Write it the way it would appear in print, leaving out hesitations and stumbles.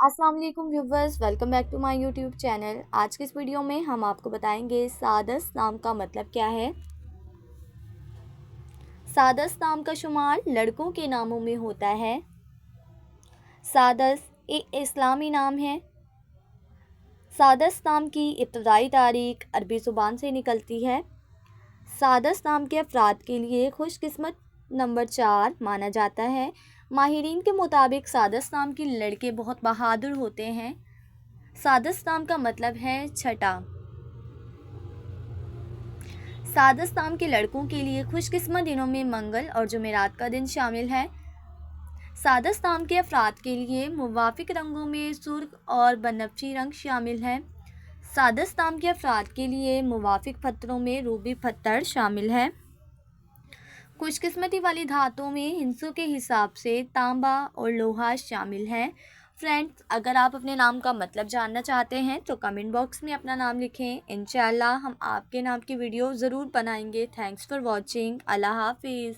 अस्सलाम वालेकुम viewers, welcome back to my YouTube channel. आज के इस वीडियो में हम आपको बताएंगे सादस नाम का मतलब क्या है। सादस नाम का शुमार लड़कों के नामों में होता है। सादस एक इस्लामी नाम है। सादस नाम की इब्तदाई तारीख अरबी ज़ुबान से निकलती है। सादस नाम के अफराद के लिए खुशकिस्मत नंबर 4 माना जाता है। माहिरीन के मुताबिक सादस नाम के लड़के बहुत बहादुर होते हैं। सादस नाम का मतलब है छठा। सादस नाम के लड़कों के लिए खुशकिस्मत दिनों में मंगल और जुमेरात का दिन शामिल है। सादस नाम के अफराद के लिए मुवाफिक रंगों में सुर्ख और बनफशी रंग शामिल है। सादस नाम के अफराद के लिए मुवाफिक पत्थरों में रूबी पत्थर शामिल है। खुशकिस्मती वाली धातुओं में हिंसों के हिसाब से तांबा और लोहा शामिल है। फ्रेंड्स, अगर आप अपने नाम का मतलब जानना चाहते हैं तो कमेंट बॉक्स में अपना नाम लिखें। इंशाल्लाह हम आपके नाम की वीडियो ज़रूर बनाएंगे। Thanks for watching. अल्लाह हाफिज़।